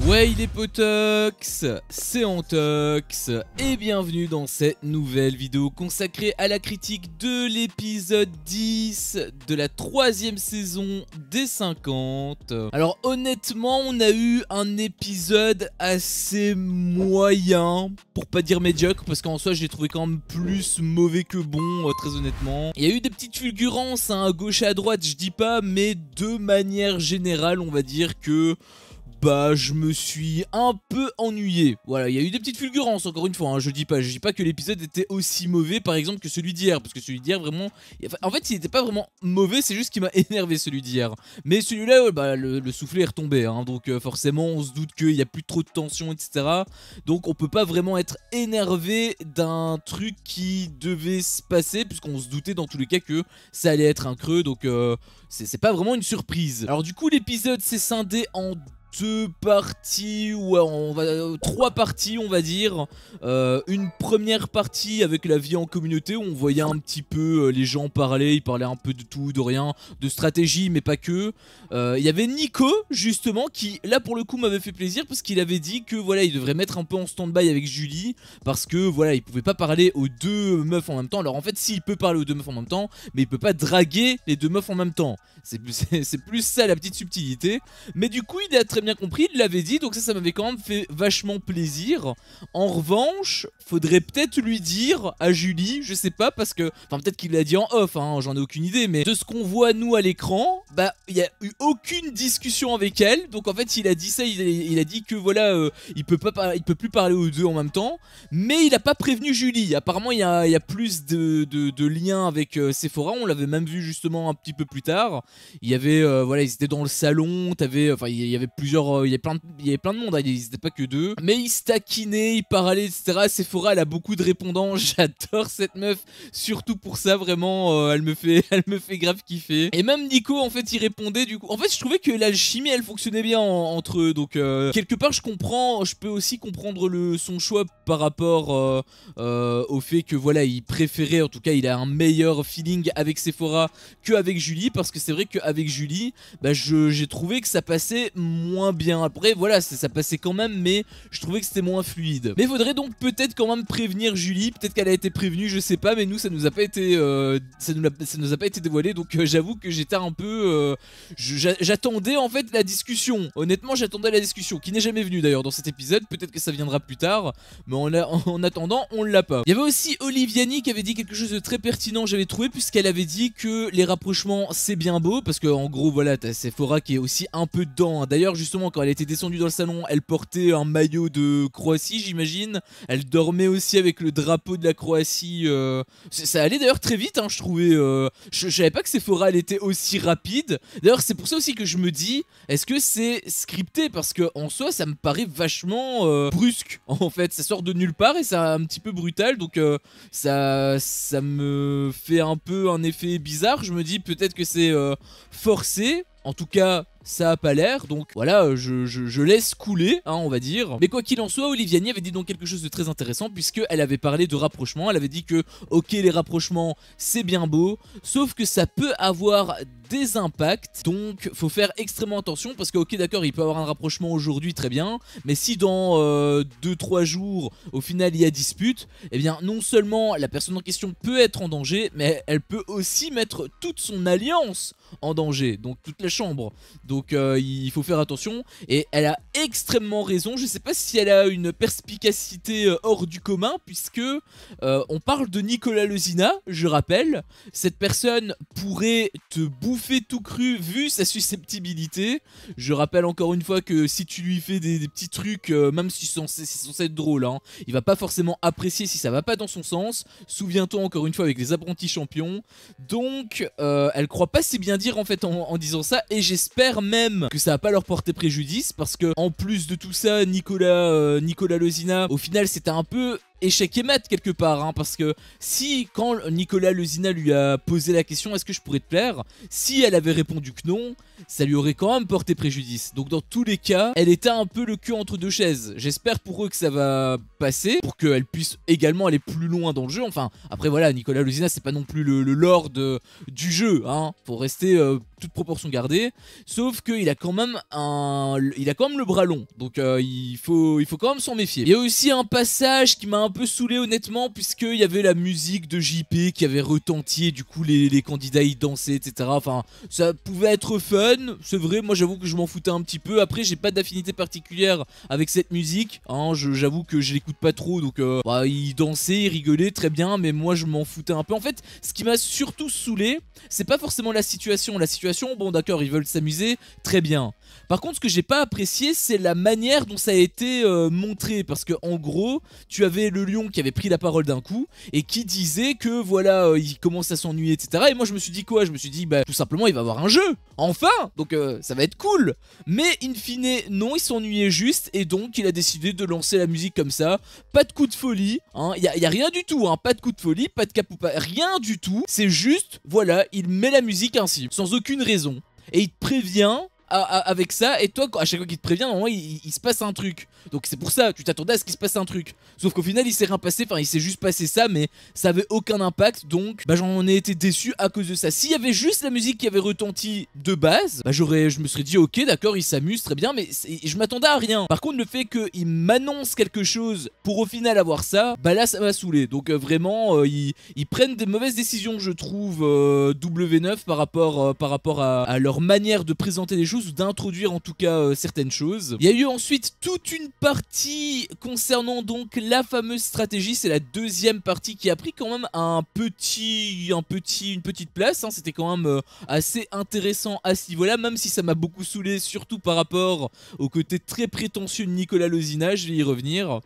Ouais, il est potox, c'est Antox, et bienvenue dans cette nouvelle vidéo consacrée à la critique de l'épisode 10 de la 3e saison des 50. Alors honnêtement, on a eu un épisode assez moyen, pour pas dire médiocre, parce qu'en soi je l'ai trouvé quand même plus mauvais que bon, très honnêtement. Il y a eu des petites fulgurances, hein, à gauche et à droite, je dis pas, mais de manière générale, on va dire que... bah je me suis un peu ennuyé. Voilà, il y a eu des petites fulgurances encore une fois, hein, je dis pas que l'épisode était aussi mauvais par exemple que celui d'hier, parce que celui d'hier vraiment... En fait il était pas vraiment mauvais, c'est juste qu'il m'a énervé celui d'hier. Mais celui-là, bah, le soufflet est retombé, hein, donc forcément on se doute qu'il y a plus trop de tension, etc. Donc on peut pas vraiment être énervé d'un truc qui devait se passer, puisqu'on se doutait dans tous les cas que ça allait être un creux, donc c'est pas vraiment une surprise. Alors du coup l'épisode s'est scindé en deux parties, ouais, trois parties on va dire. Une première partie avec la vie en communauté où on voyait un petit peu les gens parler, ils parlaient un peu de tout, de rien, de stratégie mais pas que. Il y avait Nico justement qui là pour le coup m'avait fait plaisir parce qu'il avait dit que voilà il devrait mettre un peu en stand-by avec Julie parce que voilà il pouvait pas parler aux deux meufs en même temps. Alors en fait s'il peut parler aux deux meufs en même temps mais il peut pas draguer les deux meufs en même temps. C'est plus ça la petite subtilité. Mais du coup il a très bien compris, il l'avait dit, donc ça m'avait quand même fait vachement plaisir. En revanche, faudrait peut-être lui dire à Julie, je sais pas, parce que... Enfin peut-être qu'il l'a dit en off, hein, j'en ai aucune idée, mais de ce qu'on voit nous à l'écran, bah il y a eu aucune discussion avec elle. Donc en fait il a dit ça, il a dit que voilà, il peut plus parler aux deux en même temps. Mais il a pas prévenu Julie, apparemment il y a plus de liens avec Sephora, on l'avait même vu justement un petit peu plus tard. Il y avait, voilà, ils étaient dans le salon, enfin il y avait plusieurs, il y avait plein de monde, hein, ils étaient pas que deux. Mais ils se taquinaient, ils parlaient, etc. Sephora, elle a beaucoup de répondants, j'adore cette meuf, surtout pour ça, vraiment, elle me fait grave kiffer. Et même Nico, en fait, il répondait du coup. En fait, je trouvais que l'alchimie, elle fonctionnait bien entre eux, donc quelque part, je peux aussi comprendre son choix par rapport au fait que voilà, il préférait, en tout cas, il a un meilleur feeling avec Sephora qu'avec Julie, parce que c'est vrai qu'avec Julie, bah, j'ai trouvé que ça passait moins bien. Après voilà, ça passait quand même, mais je trouvais que c'était moins fluide. Mais faudrait donc peut-être quand même prévenir Julie, peut-être qu'elle a été prévenue, je sais pas, mais nous ça nous a pas été ça nous a pas été dévoilé, donc j'avoue que j'étais un peu j'attendais en fait la discussion. Honnêtement j'attendais la discussion, qui n'est jamais venue d'ailleurs dans cet épisode, peut-être que ça viendra plus tard, mais en attendant on l'a pas. Il y avait aussi Oliviani qui avait dit quelque chose de très pertinent, j'avais trouvé, puisqu'elle avait dit que les rapprochements c'est bien beau, parce que en gros voilà, t'as Sephora qui est aussi un peu dedans. D'ailleurs justement quand elle était descendue dans le salon, elle portait un maillot de Croatie j'imagine. Elle dormait aussi avec le drapeau de la Croatie. Ça allait d'ailleurs très vite, hein, je trouvais. Je savais pas que Sephora elle était aussi rapide. D'ailleurs c'est pour ça aussi que je me dis, est-ce que c'est scripté? Parce que en soi ça me paraît vachement brusque. En fait ça sort de nulle part et c'est un petit peu brutal. Donc ça me fait un peu un effet bizarre. Je me dis peut-être que c'est forcé. En tout cas, ça a pas l'air, donc voilà, je laisse couler, hein, on va dire. Mais quoi qu'il en soit, Oliviani avait dit donc quelque chose de très intéressant, puisqu'elle avait parlé de rapprochement. Elle avait dit que, ok, les rapprochements, c'est bien beau, sauf que ça peut avoir des impacts, donc faut faire extrêmement attention, parce que, ok, d'accord, il peut avoir un rapprochement aujourd'hui, très bien, mais si dans 2-3 jours, au final, il y a dispute, eh bien, non seulement la personne en question peut être en danger, mais elle peut aussi mettre toute son alliance en danger, donc toute la chambre. Donc il faut faire attention, et elle a extrêmement raison. Je sais pas si elle a une perspicacité hors du commun, puisque on parle de Nicolas Lezina, je rappelle. Cette personne pourrait te bouffer tout cru vu sa susceptibilité. Je rappelle encore une fois que si tu lui fais des petits trucs, même si c'est censé être drôle, hein, il va pas forcément apprécier si ça va pas dans son sens. Souviens-toi encore une fois avec les apprentis champions. Donc elle croit pas si bien dire en fait en disant ça, et j'espère même que ça va pas leur porter préjudice, parce que en plus de tout ça, Nicolas Lezina, au final c'était un peu échec et mat quelque part, hein, parce que si quand Nicolas Lezina lui a posé la question est-ce que je pourrais te plaire, si elle avait répondu que non, ça lui aurait quand même porté préjudice. Donc dans tous les cas, elle était un peu le cul entre deux chaises. J'espère pour eux que ça va passer, pour qu'elle puisse également aller plus loin dans le jeu. Enfin, après voilà, Nicolas Lezina c'est pas non plus le lord du jeu, hein. Faut rester toute proportion gardée. Sauf qu'il a quand même le bras long, donc il faut quand même s'en méfier. Il y a aussi un passage qui m'a un peu saoulé honnêtement, puisqu'il y avait la musique de JP qui avait retenti, et du coup les candidats y dansaient, etc. Enfin, ça pouvait être fun, c'est vrai, moi j'avoue que je m'en foutais un petit peu. Après j'ai pas d'affinité particulière avec cette musique, hein, j'avoue que je l'écoute pas trop, donc bah, il dansait, il rigolait, très bien, mais moi je m'en foutais un peu. En fait, ce qui m'a surtout saoulé, c'est pas forcément la situation, bon d'accord, ils veulent s'amuser, très bien. Par contre, ce que j'ai pas apprécié, c'est la manière dont ça a été montré, parce que en gros, tu avais le lion qui avait pris la parole d'un coup et qui disait que voilà, il commence à s'ennuyer, etc. Et moi, je me suis dit quoi? Je me suis dit, bah tout simplement, il va avoir un jeu, enfin, donc ça va être cool. Mais in fine, non, il s'ennuyait juste, et donc il a décidé de lancer la musique comme ça, pas de coup de folie, hein, y a rien du tout, hein, pas de coup de folie, pas de capoupa, rien du tout. C'est juste, voilà, il met la musique ainsi, sans aucune raison, et il te prévient avec ça, et toi à chaque fois qu'il te prévient normalement il se passe un truc, donc c'est pour ça tu t'attendais à ce qu'il se passe un truc, sauf qu'au final il s'est rien passé, enfin il s'est juste passé ça, mais ça avait aucun impact, donc bah j'en ai été déçu à cause de ça. S'il y avait juste la musique qui avait retenti de base, bah je me serais dit ok d'accord, il s'amuse très bien, mais je m'attendais à rien. Par contre le fait qu'il m'annonce quelque chose pour au final avoir ça, bah là ça m'a saoulé. Donc vraiment ils prennent des mauvaises décisions je trouve, W9 par rapport à leur manière de présenter les choses, ou d'introduire en tout cas certaines choses. Il y a eu ensuite toute une partie concernant donc la fameuse stratégie, c'est la deuxième partie qui a pris quand même une petite place, hein. C'était quand même assez intéressant à ce niveau là, même si ça m'a beaucoup saoulé, surtout par rapport au côté très prétentieux de Nicolas Lezina, je vais y revenir.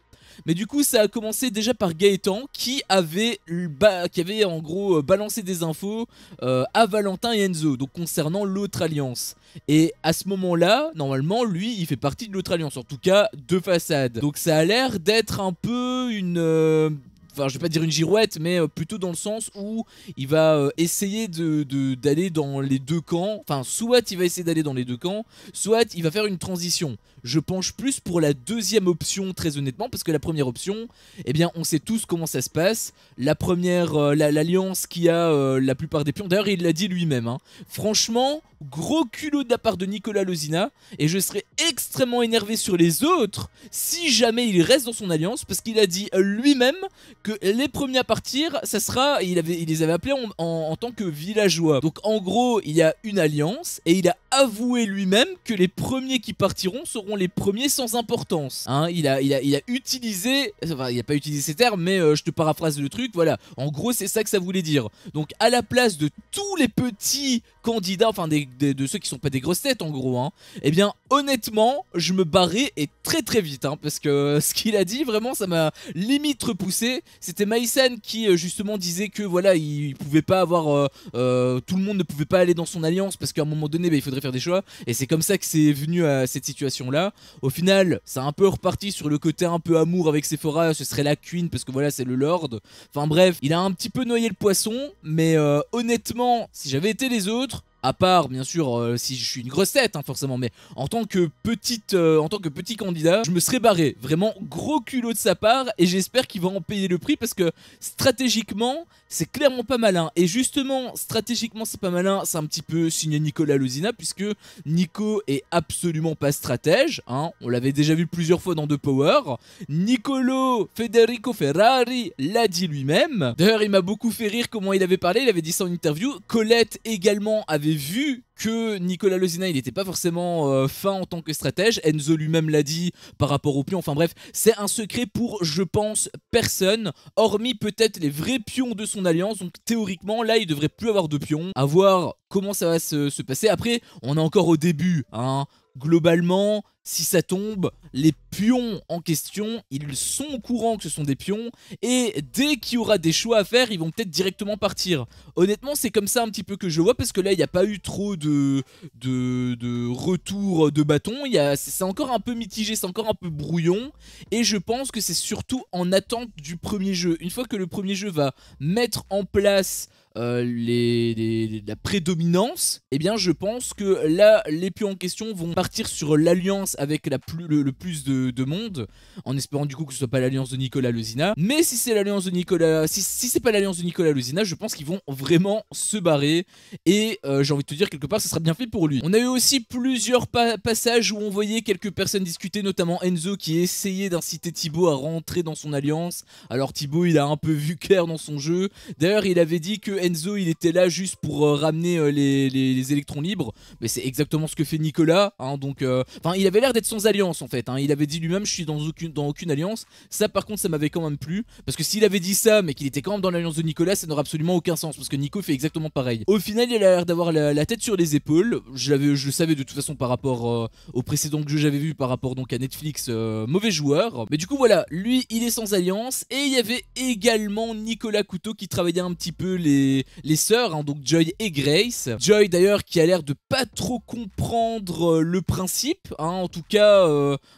Mais du coup ça a commencé déjà par Gaëtan qui avait en gros balancé des infos à Valentin et Enzo, donc concernant l'autre alliance. Et à ce moment là, normalement lui il fait partie de l'autre alliance, en tout cas de façade. Donc ça a l'air d'être un peu une... Enfin, je vais pas dire une girouette, mais plutôt dans le sens où il va essayer d'aller dans les deux camps. Enfin, soit il va essayer d'aller dans les deux camps, soit il va faire une transition. Je penche plus pour la deuxième option, très honnêtement, parce que la première option, eh bien, on sait tous comment ça se passe. La première, l'alliance qui a la plupart des pions, d'ailleurs, il l'a dit lui-même, hein. Franchement, gros culot de la part de Nicolas Lezina, et je serais extrêmement énervé sur les autres si jamais il reste dans son alliance, parce qu'il a dit lui-même que les premiers à partir, ça sera, il les avait appelés en tant que villageois. Donc en gros, il y a une alliance, et il a avoué lui-même que les premiers qui partiront seront les premiers sans importance, hein. Il a utilisé, enfin il a pas utilisé ces termes, mais je te paraphrase le truc, voilà. En gros c'est ça que ça voulait dire. Donc à la place de tous les petits candidats, enfin de ceux qui sont pas des grosses têtes en gros, hein, eh bien honnêtement je me barrais, et très très vite, hein, parce que ce qu'il a dit vraiment ça m'a limite repoussé. C'était Maïsan qui justement disait que voilà il pouvait pas avoir tout le monde ne pouvait pas aller dans son alliance, parce qu'à un moment donné bah, il faudrait faire des choix, et c'est comme ça que c'est venu à cette situation là. Au final ça a un peu reparti sur le côté un peu amour avec Sephora, ce serait la queen parce que voilà c'est le lord. Enfin bref, il a un petit peu noyé le poisson, mais honnêtement si j'avais été les autres, à part bien sûr si je suis une grosse tête, hein, forcément, mais en tant que petit candidat, je me serais barré. Vraiment gros culot de sa part, et j'espère qu'il va en payer le prix, parce que stratégiquement c'est clairement pas malin. Et justement stratégiquement c'est pas malin, c'est un petit peu signé Nicolas Lezina, puisque Nico est absolument pas stratège, hein. On l'avait déjà vu plusieurs fois dans The Power. Nicolo Federico Ferrari l'a dit lui-même. D'ailleurs il m'a beaucoup fait rire comment il avait parlé, il avait dit ça en interview. Colette également avait vu que Nicolas Lezina il n'était pas forcément fin en tant que stratège. Enzo lui-même l'a dit par rapport aux pions. Enfin bref, c'est un secret pour, je pense, personne, hormis peut-être les vrais pions de son alliance. Donc théoriquement là il devrait plus avoir de pions. À voir comment ça va se passer. Après on est encore au début, hein. Globalement si ça tombe, les pions en question, ils sont au courant que ce sont des pions, et dès qu'il y aura des choix à faire, ils vont peut-être directement partir. Honnêtement, c'est comme ça un petit peu que je vois, parce que là, il n'y a pas eu trop de retour de bâton, c'est encore un peu mitigé, c'est encore un peu brouillon, et je pense que c'est surtout en attente du premier jeu. Une fois que le premier jeu va mettre en place la prédominance, eh bien je pense que là les pions en question vont partir sur l'alliance avec le plus de monde, en espérant du coup que ce soit pas l'alliance de Nicolas Lezina. Mais si c'est l'alliance de Nicolas, si c'est pas l'alliance de Nicolas Lezina, je pense qu'ils vont vraiment se barrer, et j'ai envie de te dire, quelque part ça sera bien fait pour lui. On a eu aussi plusieurs passages où on voyait quelques personnes discuter, notamment Enzo qui essayait d'inciter Thibaut à rentrer dans son alliance. Alors Thibaut, il a un peu vu clair dans son jeu. D'ailleurs il avait dit que Enzo il était là juste pour ramener les électrons libres, mais c'est exactement ce que fait Nicolas, hein, donc enfin il avait l'air d'être sans alliance en fait, hein. Il avait dit lui-même je suis dans aucune alliance. Ça par contre ça m'avait quand même plu, parce que s'il avait dit ça mais qu'il était quand même dans l'alliance de Nicolas, ça n'aurait absolument aucun sens, parce que Nico fait exactement pareil. Au final il a l'air d'avoir la tête sur les épaules, je le savais de toute façon par rapport au précédent jeu que j'avais vu, par rapport donc à Netflix, mauvais joueur. Mais du coup voilà, lui il est sans alliance, et il y avait également Nicolas Couteau qui travaillait un petit peu les sœurs, hein, donc Joy et Grace. Joy d'ailleurs qui a l'air de pas trop comprendre le principe, hein, en tout cas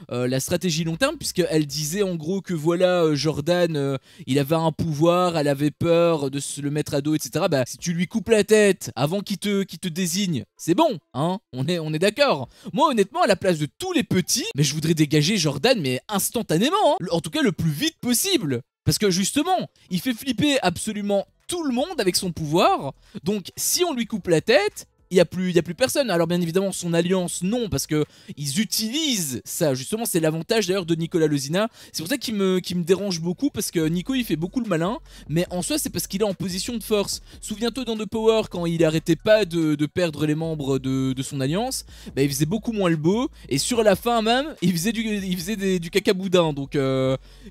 la stratégie long terme, puisqu'elle disait en gros que voilà, Jordan il avait un pouvoir, elle avait peur de se le mettre à dos, etc. Bah si tu lui coupes la tête avant qu'il te désigne, c'est bon, hein, on est d'accord. Moi honnêtement, à la place de tous les petits, mais je voudrais dégager Jordan mais instantanément, hein, en tout cas le plus vite possible. Parce que justement, il fait flipper absolument tout le monde avec son pouvoir, donc si on lui coupe la tête, il n'y a plus personne. Alors bien évidemment son alliance non, parce que ils utilisent ça, justement c'est l'avantage d'ailleurs de Nicolas Lezina. C'est pour ça qu'il me dérange beaucoup, parce que Nico il fait beaucoup le malin, mais en soi c'est parce qu'il est en position de force. Souviens-toi dans The Power, quand il arrêtait pas de perdre les membres de son alliance, bah, il faisait beaucoup moins le beau, et sur la fin même il faisait du caca boudin. Donc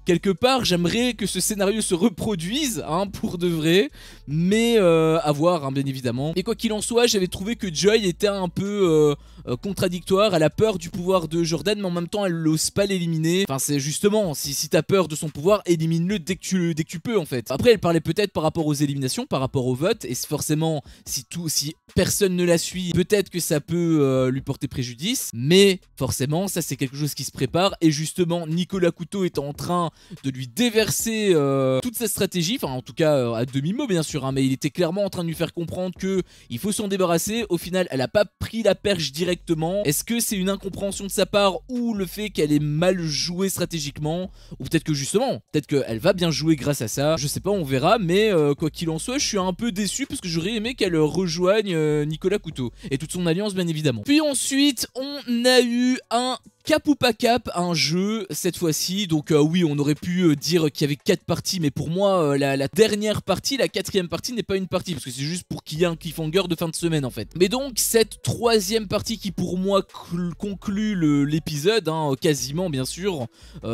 quelque part j'aimerais que ce scénario se reproduise, hein, pour de vrai, mais à voir, hein, bien évidemment. Et quoi qu'il en soit, j'avais trouvé que Joy était un peu contradictoire. Elle a peur du pouvoir de Jordan, mais en même temps elle n'ose pas l'éliminer. Enfin c'est justement, si t'as peur de son pouvoir, élimine-le dès que tu peux en fait. Après elle parlait peut-être par rapport aux éliminations, par rapport au vote, et forcément si personne ne la suit, peut-être que ça peut lui porter préjudice, mais forcément ça c'est quelque chose qui se prépare, et justement Nicolas Couteau est en train de lui déverser toute sa stratégie, enfin en tout cas à demi-mot bien sûr, hein, mais il était clairement en train de lui faire comprendre que il faut s'en débarrasser. Au final elle a pas pris la perche directement. Est-ce que c'est une incompréhension de sa part, ou le fait qu'elle ait mal joué stratégiquement, ou peut-être que justement, peut-être qu'elle va bien jouer grâce à ça, je sais pas, on verra. Mais quoi qu'il en soit, je suis un peu déçu, parce que j'aurais aimé qu'elle rejoigne Nicolas Couteau et toute son alliance bien évidemment. Puis ensuite on a eu un cap ou pas cap, un jeu cette fois-ci. Donc oui, on aurait pu dire qu'il y avait 4 parties, mais pour moi la dernière partie, la 4ème partie n'est pas une partie, parce que c'est juste pour qu'il y ait un cliffhanger de fin de semaine en fait. Mais donc cette 3ème partie qui pour moi conclut l'épisode, hein, quasiment bien sûr,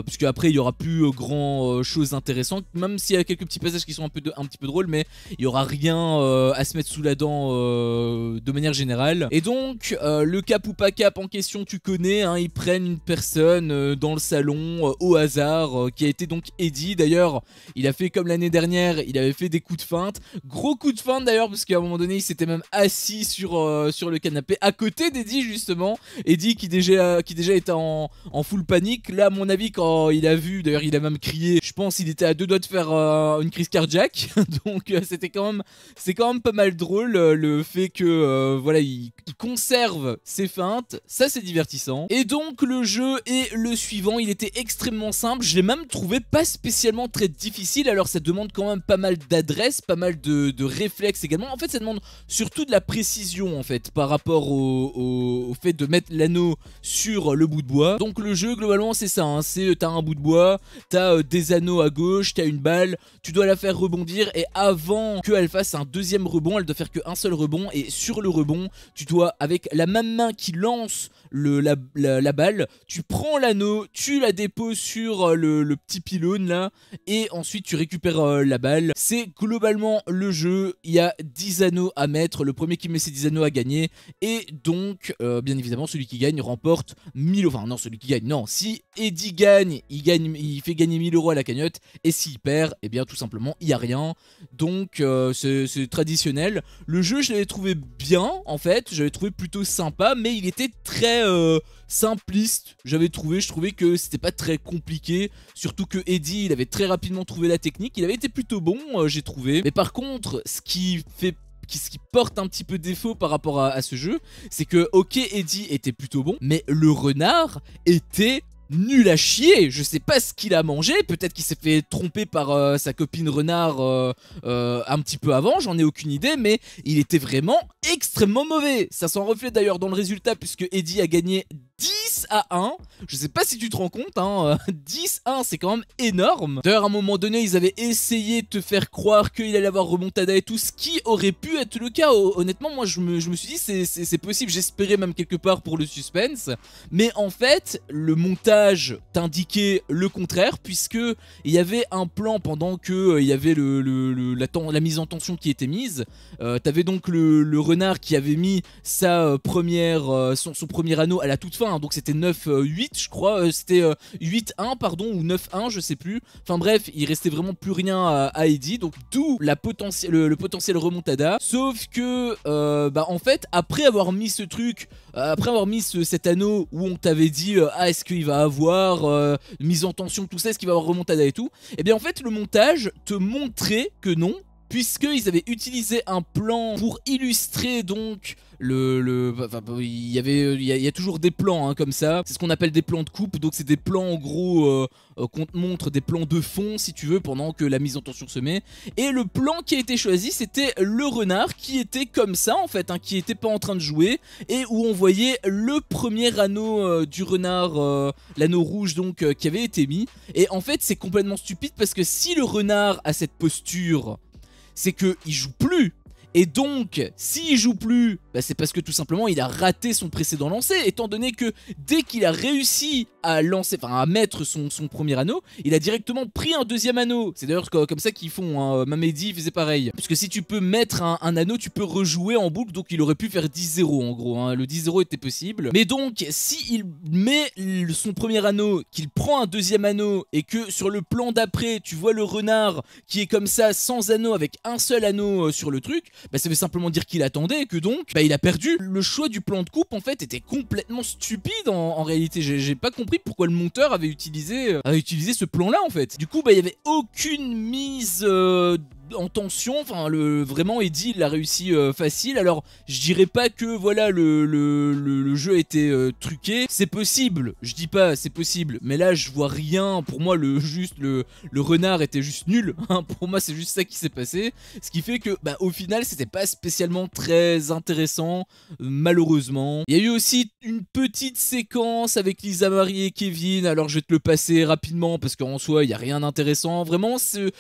puisque après il y aura plus grand chose intéressante, même s'il y a quelques petits passages qui sont un petit peu drôles, mais il y aura rien à se mettre sous la dent de manière générale. Et donc le cap ou pas cap en question, tu connais, hein, ils prennent une personne dans le salon au hasard, qui a été donc Eddie. D'ailleurs il a fait comme l'année dernière, il avait fait des coups de feinte, gros coups de feinte d'ailleurs, parce qu'à un moment donné il s'était même assis sur le canapé à côté d'Eddie justement. Eddie qui déjà était en full panique. Là à mon avis quand il a vu, d'ailleurs il a même crié, je pense il était à 2 doigts de faire une crise cardiaque. Donc c'est quand même pas mal drôle, le fait que voilà il conserve ses feintes, ça c'est divertissant. Et donc le jeu est le suivant, il était extrêmement simple, je l'ai même trouvé pas spécialement très difficile. Alors ça demande quand même pas mal d'adresse, pas mal de réflexes également. En fait ça demande surtout de la précision en fait, par rapport au fait de mettre l'anneau sur le bout de bois. Donc le jeu globalement c'est ça, hein, t'as un bout de bois, t'as des anneaux à gauche, t'as une balle, tu dois la faire rebondir, et avant qu'elle fasse un deuxième rebond, elle doit faire qu'un seul rebond, et sur le rebond tu dois, avec la même main qui lance la balle, balle, tu prends l'anneau, tu la déposes sur le petit pylône là, et ensuite tu récupères la balle. C'est globalement le jeu, il y a 10 anneaux à mettre, le premier qui met ses 10 anneaux a gagné, et donc bien évidemment celui qui gagne remporte 1000, enfin non celui qui gagne, non, si Eddie gagne, il fait gagner 1000 € à la cagnotte, et s'il perd, eh bien tout simplement il n'y a rien, donc c'est traditionnel. Le jeu je l'avais trouvé bien en fait, j'avais trouvé plutôt sympa, mais il était très simpliste, je trouvais que c'était pas très compliqué, surtout que Eddie il avait très rapidement trouvé la technique, il avait été plutôt bon j'ai trouvé, mais par contre ce qui porte un petit peu défaut par rapport à ce jeu, c'est que ok Eddie était plutôt bon, mais le renard était nul à chier. Je sais pas ce qu'il a mangé, peut-être qu'il s'est fait tromper par sa copine renard un petit peu avant, j'en ai aucune idée, mais il était vraiment extrêmement mauvais. Ça s'en reflète d'ailleurs dans le résultat puisque Eddie a gagné 10-1, je sais pas si tu te rends compte, hein, 10-1 c'est quand même énorme. D'ailleurs à un moment donné ils avaient essayé de te faire croire qu'il allait avoir remontada et tout, ce qui aurait pu être le cas. Honnêtement moi je me suis dit c'est possible, j'espérais même quelque part pour le suspense, mais en fait le montage t'indiquait le contraire, puisque il y avait un plan pendant que il y avait la mise en tension qui était mise. T'avais donc le renard qui avait mis sa son premier anneau à la toute fin, hein, donc c'était 9-8 je crois, c'était 8-1 pardon, ou 9-1 je sais plus, enfin bref il restait vraiment plus rien à Eddie, donc d'où le potentiel remontada, sauf que bah en fait après avoir mis ce truc, après avoir mis cet anneau où on t'avait dit ah est-ce qu'il va avoir mise en tension tout ça, est-ce qu'il va avoir remontada et tout, et bien en fait le montage te montrait que non, puisqu'ils avaient utilisé un plan pour illustrer donc il y a toujours des plans hein, comme ça, c'est ce qu'on appelle des plans de coupe, donc c'est des plans en gros qu'on te montre, des plans de fond si tu veux, pendant que la mise en tension se met, et le plan qui a été choisi c'était le renard qui était comme ça en fait, hein, qui était pas en train de jouer, et où on voyait le premier anneau du renard, l'anneau rouge donc qui avait été mis, et en fait c'est complètement stupide parce que si le renard a cette posture, c'est qu'il joue plus. Et donc, s'il joue plus, bah c'est parce que tout simplement il a raté son précédent lancer, étant donné que dès qu'il a réussi à lancer, enfin à mettre son premier anneau, il a directement pris un deuxième anneau. C'est d'ailleurs comme ça qu'ils font, hein. Mamedi faisait pareil. Puisque si tu peux mettre un anneau, tu peux rejouer en boucle, donc il aurait pu faire 10-0 en gros, hein. Le 10-0 était possible. Mais donc, s'il met son premier anneau, qu'il prend un deuxième anneau, et que sur le plan d'après, tu vois le renard qui est comme ça, sans anneau, avec un seul anneau sur le truc, bah ça veut simplement dire qu'il attendait et que donc bah il a perdu. Le choix du plan de coupe en fait était complètement stupide en réalité. J'ai pas compris pourquoi le monteur avait utilisé ce plan là en fait. Du coup bah il y avait aucune mise en tension, enfin vraiment Eddie il l'a réussi facile. Alors je dirais pas que voilà le jeu était truqué, c'est possible, je dis pas c'est possible, mais là je vois rien. Pour moi le renard était juste nul, hein. Pour moi c'est juste ça qui s'est passé, ce qui fait que bah au final c'était pas spécialement très intéressant malheureusement. Il y a eu aussi une petite séquence avec Lisa Marie et Kevin, alors je vais te le passer rapidement parce qu'en soi il y a rien d'intéressant. Vraiment ce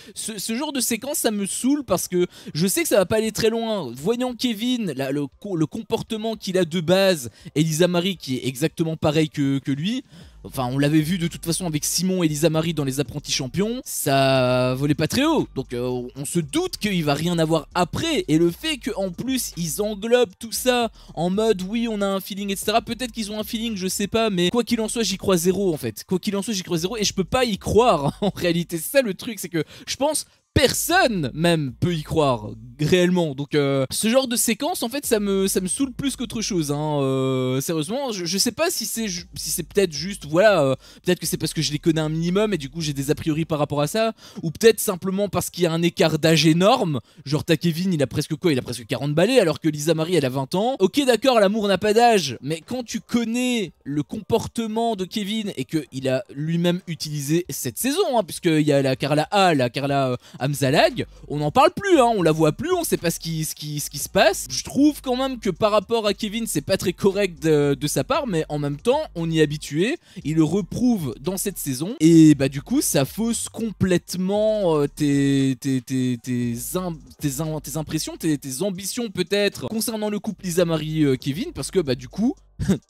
genre de séquence ça me saoule parce que je sais que ça va pas aller très loin. Voyant Kevin, le comportement qu'il a de base, et Lisa Marie qui est exactement pareil que lui, enfin on l'avait vu de toute façon avec Simon et Lisa Marie dans les apprentis champions, ça volait pas très haut, donc on se doute qu'il va rien avoir après. Et le fait qu'en plus ils englobent tout ça en mode oui on a un feeling etc, peut-être qu'ils ont un feeling je sais pas, mais quoi qu'il en soit j'y crois zéro en fait, quoi qu'il en soit j'y crois zéro, et je peux pas y croire en réalité. C'est ça le truc, c'est que je pense personne même peut y croire réellement. Donc ce genre de séquence en fait ça me saoule plus qu'autre chose, hein. Sérieusement je sais pas si c'est peut-être juste voilà, peut-être que c'est parce que je les connais un minimum et du coup j'ai des a priori par rapport à ça, ou peut-être simplement parce qu'il y a un écart d'âge énorme. Genre t'as Kevin il a presque quoi, il a presque 40 balais alors que Lisa Marie elle a 20 ans. Ok d'accord l'amour n'a pas d'âge, mais quand tu connais le comportement de Kevin et qu'il a lui-même utilisé cette saison, hein, puisqu'il y a la Carla A, la Carla Amzalag, on n'en parle plus, hein, on la voit plus, on sait pas ce qui se passe. Je trouve quand même que par rapport à Kevin c'est pas très correct de sa part, mais en même temps on y est habitué, il le reprouve dans cette saison, et bah du coup ça fausse complètement tes impressions, tes ambitions peut-être concernant le couple Lisa Marie Kevin, parce que bah du coup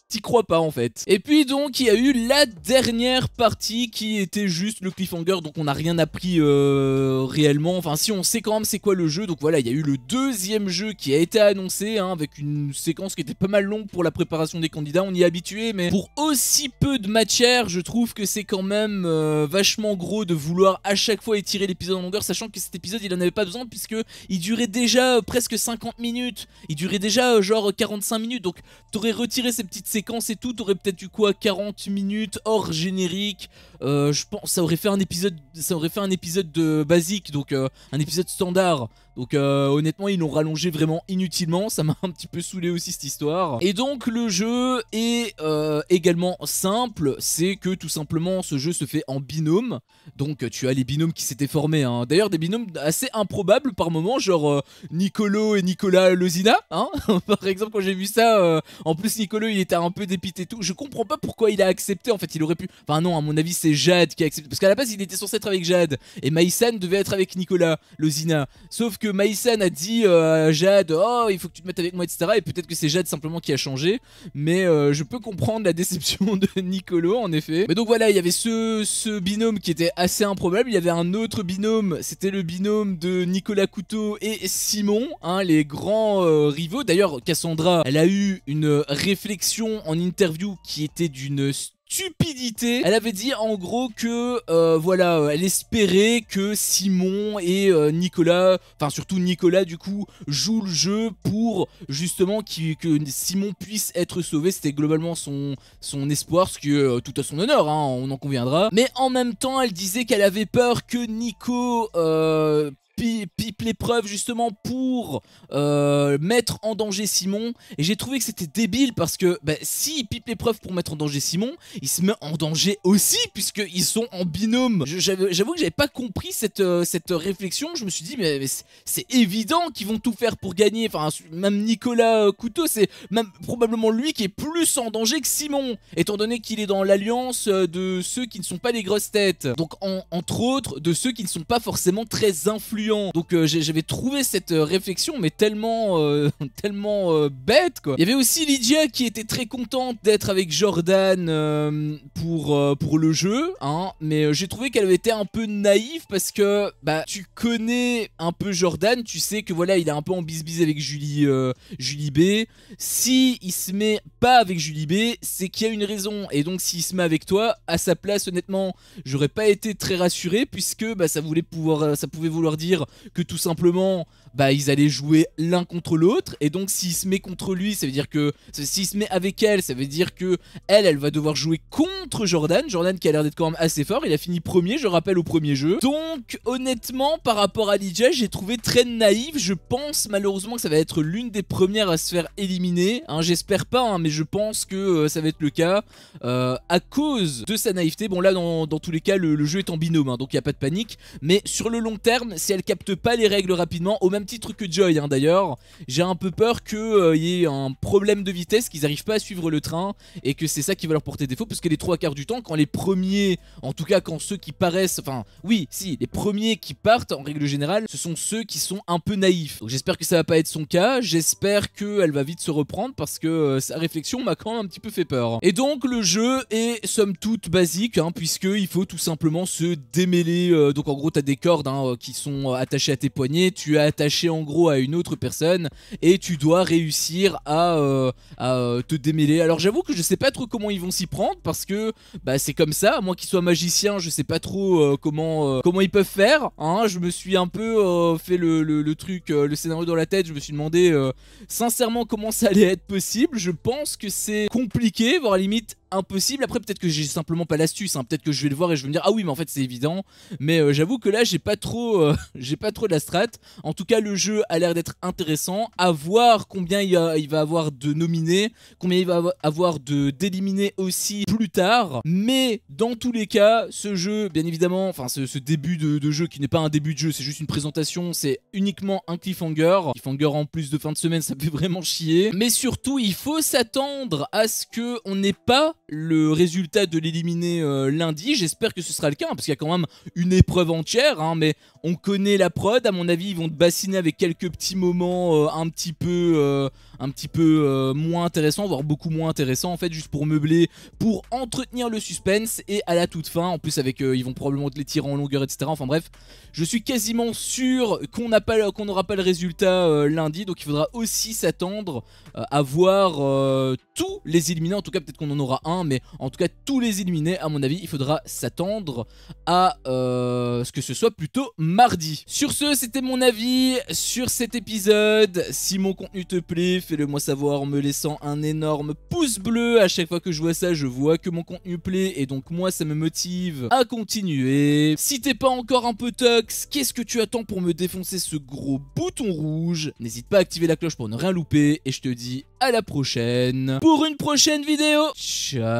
T'y crois pas en fait. Et puis donc il y a eu la dernière partie qui était juste le cliffhanger, donc on n'a rien appris réellement. Enfin si, on sait quand même c'est quoi le jeu. Donc voilà, il y a eu le deuxième jeu qui a été annoncé hein, avec une séquence qui était pas mal longue pour la préparation des candidats. On y est habitué, mais pour aussi peu de matière, je trouve que c'est quand même vachement gros de vouloir à chaque fois étirer l'épisode en longueur, sachant que cet épisode il en avait pas besoin puisque il durait déjà presque 50 minutes. Il durait déjà genre 45 minutes, donc t'aurais retiré ces petites séquences et tout, t'aurais peut-être eu quoi, 40 minutes hors générique. Je pense ça aurait fait un épisode, de basique, donc un épisode standard. Donc honnêtement ils l'ont rallongé vraiment inutilement, ça m'a un petit peu saoulé aussi cette histoire. Et donc le jeu est également simple, c'est que tout simplement ce jeu se fait en binôme. Donc tu as les binômes qui s'étaient formés hein. D'ailleurs des binômes assez improbables par moment, genre Nicolo et Nicolas Lozina hein. Par exemple quand j'ai vu ça, en plus Nicolo il était un peu dépité et tout. Je comprends pas pourquoi il a accepté, en fait il aurait pu... Enfin non, à mon avis c'est Jade qui a accepté, parce qu'à la base il était censé être avec Jade et Maïsan devait être avec Nicolas Lozina. Sauf que Maïsan a dit à Jade oh il faut que tu te mettes avec moi etc, et peut-être que c'est Jade simplement qui a changé, mais je peux comprendre la déception de Nicolo en effet. Mais donc voilà, il y avait ce binôme qui était assez improbable. Il y avait un autre binôme, c'était le binôme de Nicolas Couteau et Simon hein, les grands rivaux. D'ailleurs Cassandra elle a eu une réflexion en interview qui était d'une stupidité. Elle avait dit en gros que voilà, elle espérait que Simon et Nicolas, enfin surtout Nicolas du coup, jouent le jeu pour justement que Simon puisse être sauvé. C'était globalement son espoir, ce qui est tout à son honneur, hein, on en conviendra. Mais en même temps, elle disait qu'elle avait peur que Nico pipe l'épreuve justement pour mettre en danger Simon. Et j'ai trouvé que c'était débile parce que bah, s'il pipe l'épreuve pour mettre en danger Simon, il se met en danger aussi puisqu'ils sont en binôme. J'avoue que j'avais pas compris cette réflexion. Je me suis dit mais c'est évident qu'ils vont tout faire pour gagner. Enfin même Nicolas Couteau, c'est même probablement lui qui est plus en danger que Simon, étant donné qu'il est dans l'alliance de ceux qui ne sont pas les grosses têtes. Donc entre autres de ceux qui ne sont pas forcément très influents. Donc j'avais trouvé cette réflexion mais tellement bête quoi. Il y avait aussi Lydia qui était très contente d'être avec Jordan pour le jeu hein, mais j'ai trouvé qu'elle avait été un peu naïve parce que bah tu connais un peu Jordan, tu sais que voilà il est un peu en bisbise avec Julie B. Si il se met pas avec Julie B, c'est qu'il y a une raison, et donc s'il se met avec toi, à sa place honnêtement j'aurais pas été très rassuré puisque bah, ça pouvait vouloir dire que tout simplement bah ils allaient jouer l'un contre l'autre, et donc s'il se met contre lui, ça veut dire que s'il se met avec elle, ça veut dire que elle va devoir jouer contre Jordan qui a l'air d'être quand même assez fort. Il a fini premier, je rappelle, au premier jeu. Donc honnêtement par rapport à Lydia, j'ai trouvé très naïve. Je pense malheureusement que ça va être l'une des premières à se faire éliminer hein, j'espère pas hein, mais je pense que ça va être le cas à cause de sa naïveté. Bon là dans tous les cas le jeu est en binôme hein, donc il n'y a pas de panique, mais sur le long terme si elle capte pas les règles rapidement, au même titre que Joy hein, d'ailleurs, j'ai un peu peur qu'il y ait un problème de vitesse, qu'ils n'arrivent pas à suivre le train et que c'est ça qui va leur porter défaut, parce que les trois quarts du temps quand les premiers, en tout cas quand ceux qui paraissent, enfin oui si, les premiers qui partent en règle générale ce sont ceux qui sont un peu naïfs. Donc j'espère que ça va pas être son cas, j'espère qu'elle va vite se reprendre parce que sa réflexion m'a quand même un petit peu fait peur. Et donc le jeu est somme toute basique hein, puisqu'il faut tout simplement se démêler, donc en gros t'as des cordes hein, qui sont attachées à tes poignets, tu es attaché en gros à une autre personne et tu dois réussir à te démêler. Alors j'avoue que je sais pas trop comment ils vont s'y prendre parce que bah, c'est comme ça, à moins qu'ils soient magiciens, je sais pas trop comment ils peuvent faire hein. Je me suis un peu fait le truc, le scénario dans la tête, je me suis demandé sincèrement comment ça allait être possible. Je pense que c'est compliqué, voire à la limite impossible. Après peut-être que j'ai simplement pas l'astuce hein. Peut-être que je vais le voir et je vais me dire ah oui mais en fait c'est évident, mais j'avoue que là j'ai pas trop de la strat. En tout cas le jeu a l'air d'être intéressant, à voir combien il va avoir de nominés, combien il va avoir d'éliminés aussi plus tard. Mais dans tous les cas ce jeu bien évidemment, enfin ce début de jeu qui n'est pas un début de jeu, c'est juste une présentation, c'est uniquement un cliffhanger en plus de fin de semaine, ça fait vraiment chier. Mais surtout il faut s'attendre à ce que on n'ait pas le résultat de l'éliminer lundi. J'espère que ce sera le cas, hein, parce qu'il y a quand même une épreuve entière, hein, mais on connaît la prod. À mon avis, ils vont te bassiner avec quelques petits moments un petit peu moins intéressants, voire beaucoup moins intéressants, en fait, juste pour meubler, pour entretenir le suspense. Et à la toute fin, en plus avec ils vont probablement te les tirer en longueur, etc. Enfin bref, je suis quasiment sûr qu'on n'aura pas le résultat lundi, donc il faudra aussi s'attendre à voir tous les éliminés. En tout cas, peut-être qu'on en aura un, mais en tout cas tous les éliminés, à mon avis, il faudra s'attendre à ce que ce soit plutôt mardi. Sur ce, c'était mon avis sur cet épisode. Si mon contenu te plaît, fais-le moi savoir en me laissant un énorme pouce bleu. À chaque fois que je vois ça, je vois que mon contenu plaît, et donc moi ça me motive à continuer. Si t'es pas encore un peu tox, qu'est-ce que tu attends pour me défoncer ce gros bouton rouge? N'hésite pas à activer la cloche pour ne rien louper, et je te dis à la prochaine pour une prochaine vidéo. Ciao.